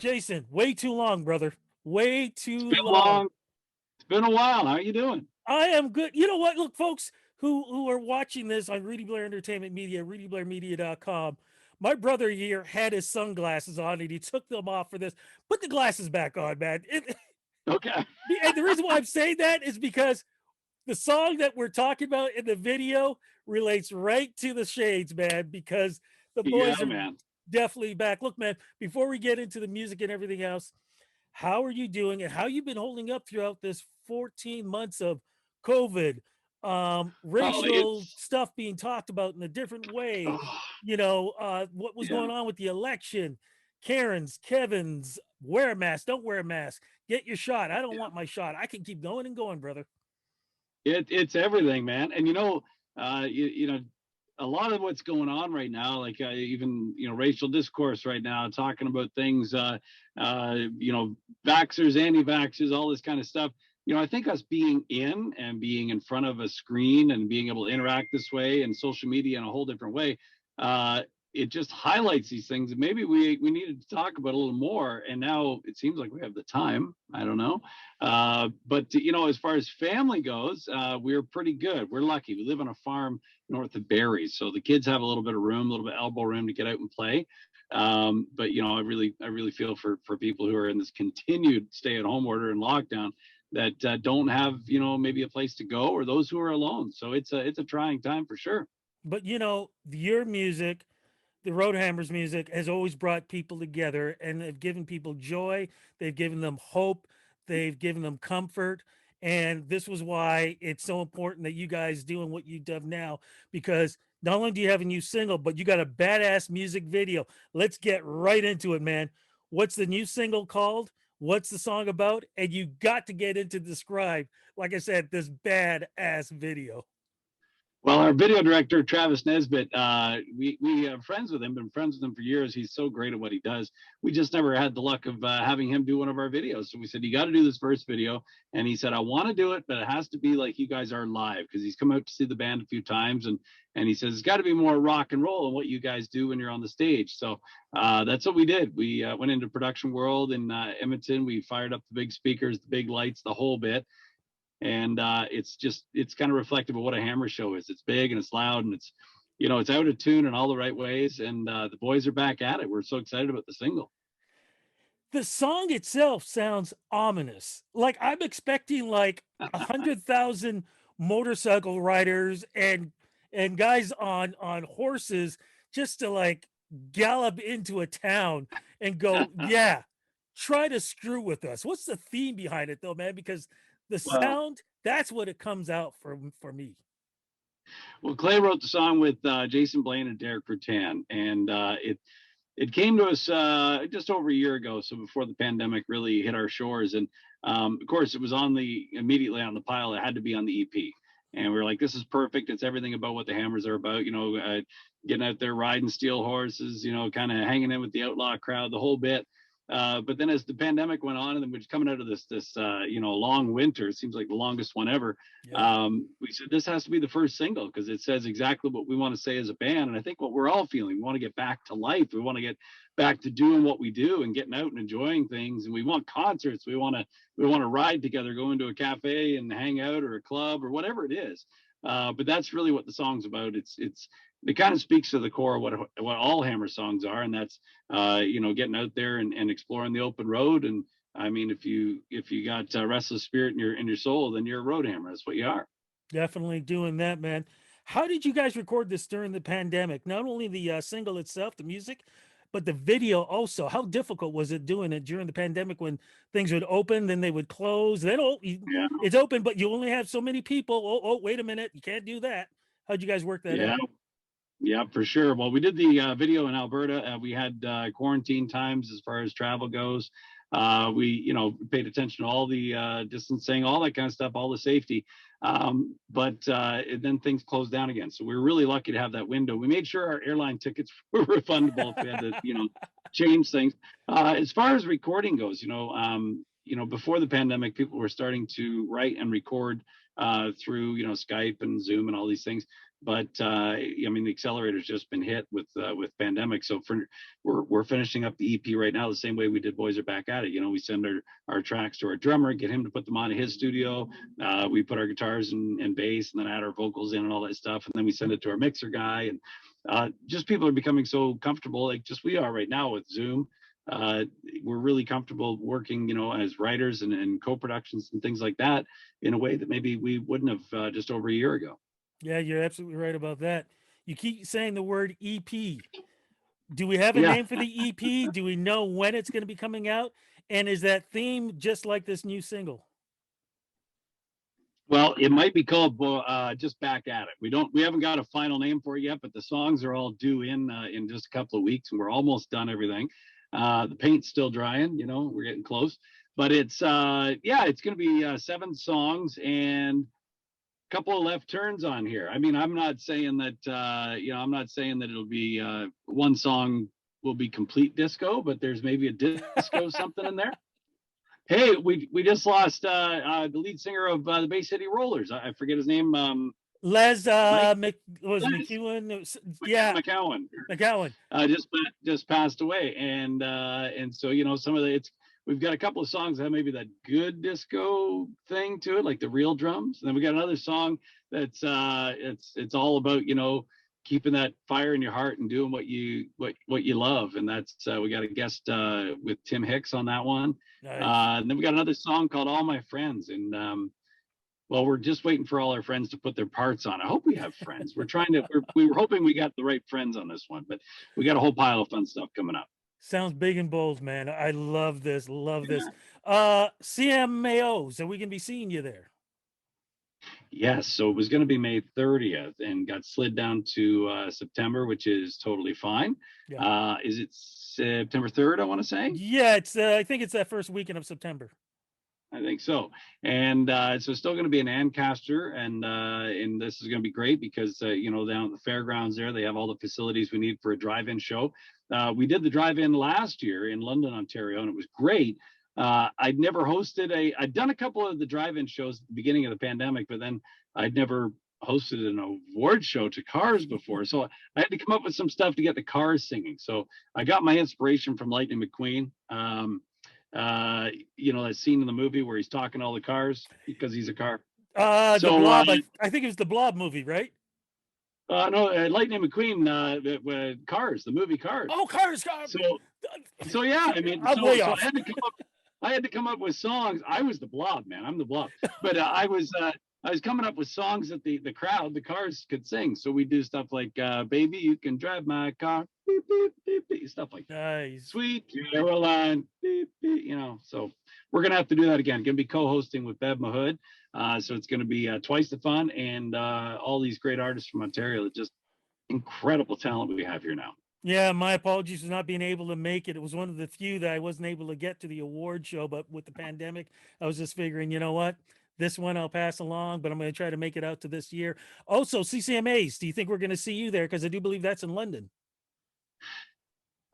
Jason, way too long, brother. Way It's too been long. long. It's been a while. How are you doing? I am good. You know what? Look, folks who are watching this on Rudy Blair Entertainment Media, RudyBlairMedia.com. My brother here had his sunglasses on and he took them off for this. Put the glasses back on, man. Okay. And the reason why I'm saying that is because the song that we're talking about in the video relates right to the shades, man, because the Yeah, boys are man. definitely back. Look, man, before we get into the music and everything else, how are you doing and how you been holding up throughout this 14 months of COVID, Well, racial stuff being talked about in a different way, oh, what was yeah. going on with the election, Karen's, Kevin's, wear a mask, don't wear a mask, get your shot. I don't want my shot. I can keep going and going, brother. It's everything, man. And a lot of what's going on right now, like even racial discourse right now, talking about things, you know, vaxxers, anti-vaxxers, all this kind of stuff. I think us being in and being in front of a screen and being able to interact this way and social media in a whole different way, uh, it just highlights these things. And maybe we needed to talk about a little more. And now it seems like we have the time. I don't know. But as far as family goes, we're pretty good. We're lucky. We live on a farm north of Barrie, so the kids have a little bit of room, a little bit of elbow room to get out and play. But I really feel for people who are in this continued stay-at-home order and lockdown that don't have maybe a place to go, or those who are alone. So it's a trying time for sure. But your music, the Roadhammers music, has always brought people together and have given people joy. They've given them hope. They've given them comfort. And this was why it's so important that you guys doing what you do now, because not only do you have a new single, but you got a badass music video. Let's get right into it, man. What's the new single called? What's the song about? And you got to get into describe, like I said, this badass video. Well, our video director, Travis Nesbitt, we are friends with him, been friends with him for years. He's so great at what he does. We just never had the luck of having him do one of our videos. So we said, you got to do this first video. And he said, I want to do it, but it has to be like you guys are live, because he's come out to see the band a few times. And he says, it's got to be more rock and roll than what you guys do when you're on the stage. So that's what we did. We went into production world in Edmonton. We fired up the big speakers, the big lights, the whole bit, and it's kind of reflective of what a Hammer show is. It's big and it's loud and it's out of tune in all the right ways, and the boys are back at it. We're so excited about the single. The song itself sounds ominous. Like I'm expecting like 100,000 motorcycle riders and guys on horses just to like gallop into a town and go, yeah, try to screw with us. What's the theme behind it though, man? Because the well sound, that's what it comes out for me. well, Clay wrote the song with Jason Blaine and Derek Rutan, and it came to us just over a year ago, so before the pandemic really hit our shores. And of course it was immediately on the pile. It had to be on the EP, and we were like, this is perfect. It's everything about what the Hammers are about, getting out there riding steel horses, kind of hanging in with the outlaw crowd, the whole bit. But then as the pandemic went on, and then we're just coming out of this long winter, it seems like the longest one ever. Yeah. We said this has to be the first single, because it says exactly what we want to say as a band. And I think what we're all feeling, we want to get back to life. We want to get back to doing what we do and getting out and enjoying things. And we want concerts. We want to ride together, go into a cafe and hang out, or a club, or whatever it is. But that's really what the song's about. It kind of speaks to the core of what all Hammer songs are, and that's getting out there and exploring the open road. And I mean, if you got restless spirit in your soul, then you're a road hammer. That's what you are. Definitely doing that, man. How did you guys record this during the pandemic? Not only the single itself, the music, but the video also. How difficult was it doing it during the pandemic when things would open, then they would close? Then Yeah, it's open, but you only have so many people. Oh, wait a minute, you can't do that. How'd you guys work that yeah, out? yeah, for sure. Well, we did the video in Alberta. We had quarantine times as far as travel goes. We, paid attention to all the distancing, all that kind of stuff, all the safety. But then things closed down again. So we were really lucky to have that window. We made sure our airline tickets were refundable if we had to, change things. As far as recording goes, before the pandemic, people were starting to write and record through, Skype and Zoom and all these things. but I mean, the accelerator's just been hit with pandemic. So we're finishing up the EP right now the same way we did Boys Are Back at It. We send our tracks to our drummer, get him to put them on in his studio. We put our guitars and bass, and then add our vocals in and all that stuff, and then we send it to our mixer guy. And just people are becoming so comfortable, like just we are right now with Zoom. We're really comfortable working, as writers and co-productions and things like that in a way that maybe we wouldn't have just over a year ago. Yeah, you're absolutely right about that. You keep saying the word EP. Do we have a Yeah. name for the EP? Do we know when it's going to be coming out? And is that theme just like this new single? Well, it might be called just Back at It. We haven't got a final name for it yet, but the songs are all due in just a couple of weeks, and we're almost done everything. The paint's still drying, we're getting close. But it's it's going to be 7 songs and a couple of left turns on here. I mean, I'm not saying that I'm not saying that it'll be one song will be complete disco, but there's maybe a disco something in there. Hey, we just lost the lead singer of the Bay City Rollers. I forget his name. Les Mike was Les McEwen. Yeah, McCowan McGowan. just passed away, and so some of it's we've got a couple of songs that have maybe that good disco thing to it, like the real drums. And then we got another song that's it's all about keeping that fire in your heart and doing what you love. And that's we got a guest with Tim Hicks on that one. Nice. And then we got another song called All My Friends. And well, we're just waiting for all our friends to put their parts on. I hope we have friends. We were hoping we got the right friends on this one, but we got a whole pile of fun stuff coming up. Sounds big and bold, man. I love this. Love this. Yeah. CMAO. So we can be seeing you there. Yes, so it was going to be May 30th and got slid down to September, which is totally fine. Yeah. Is it September 3rd, I want to say? Yeah, it's I think it's that first weekend of September. I think so. And so it's still going to be in Ancaster, and this is going to be great because down at the fairgrounds there, they have all the facilities we need for a drive-in show. We did the drive-in last year in London, Ontario, and it was great. I'd never hosted I'd done a couple of the drive-in shows at the beginning of the pandemic, but then I'd never hosted an award show to Cars before. So I had to come up with some stuff to get the Cars singing. So I got my inspiration from Lightning McQueen. That scene in the movie where he's talking to all the cars because he's a car. The So Blob. I think it was the Blob movie, right? no, Lightning McQueen, Cars, the movie Cars. Oh, Cars. So yeah, I mean, I'm way so off. I had to come up with songs. I was the Blob, man. I'm the Blob. But I was coming up with songs that the crowd, the cars could sing. So we do stuff like "Baby, You Can Drive My Car," beep, beep, beep, beep, stuff like that. Nice. Sweet Caroline, beep, beep, So we're gonna have to do that again. Gonna be co-hosting with Bev Mahood. So it's gonna be twice the fun, and all these great artists from Ontario. Just incredible talent we have here now. Yeah, my apologies for not being able to make it. It was one of the few that I wasn't able to get to the award show, but with the pandemic, I was just figuring, you know what? This one I'll pass along, but I'm going to try to make it out to this year. Also, CCMAs, do you think we're going to see you there? Because I do believe that's in London.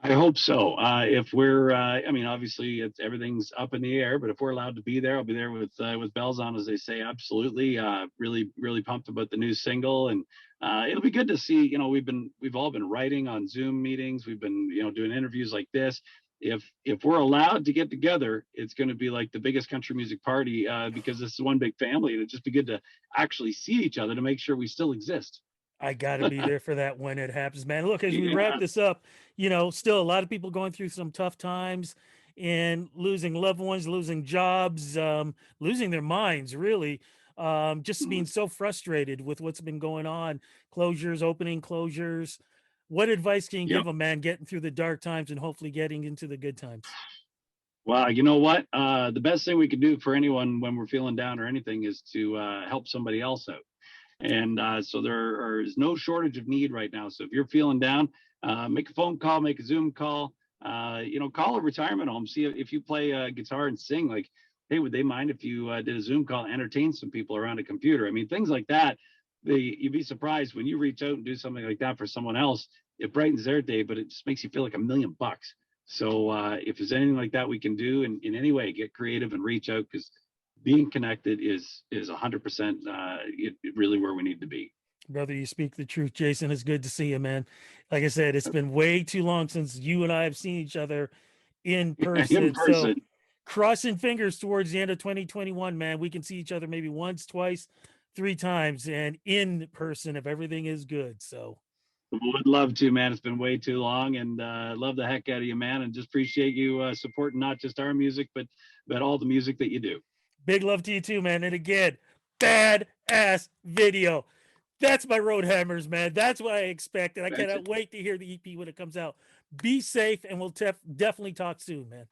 I hope so. If we're, I mean, obviously everything's up in the air, but if we're allowed to be there, I'll be there with bells on, as they say. Absolutely. Really, really pumped about the new single, and it'll be good to see. We've all been writing on Zoom meetings. We've been, doing interviews like this. If we're allowed to get together, it's going to be like the biggest country music party because this is one big family, and it'd just be good to actually see each other to make sure we still exist. I got to be there for that when it happens, man. Look, as we Yeah. wrap this up, still a lot of people going through some tough times and losing loved ones, losing jobs, losing their minds, really. Just being so frustrated with what's been going on, closures, opening closures. What advice can you Yep. give a man getting through the dark times and hopefully getting into the good times? Well, you know what? The best thing we can do for anyone when we're feeling down or anything is to help somebody else out. And so there is no shortage of need right now. So if you're feeling down, make a phone call, make a Zoom call, call a retirement home. See if you play guitar and sing. Like, hey, would they mind if you did a Zoom call, entertain some people around a computer? I mean, things like that. You'd be surprised when you reach out and do something like that for someone else. It brightens their day, but it just makes you feel like $1,000,000. So if there's anything like that we can do in any way, get creative and reach out, because being connected is 100% really where we need to be. Brother, you speak the truth. Jason, it's good to see you, man. Like I said, it's been way too long since you and I have seen each other in In person. So person. crossing fingers towards the end of 2021, man. We can see each other maybe once, twice, three times, and in person if everything is good. So Would love to, man. It's been way too long, and love the heck out of you, man. And just appreciate you supporting not just our music, but all the music that you do. big love to you too, man. And again, bad ass video. That's my Road Hammers, man. That's what I expect. And I That's cannot wait to hear the EP when it comes out. Be safe, and we'll definitely talk soon, man.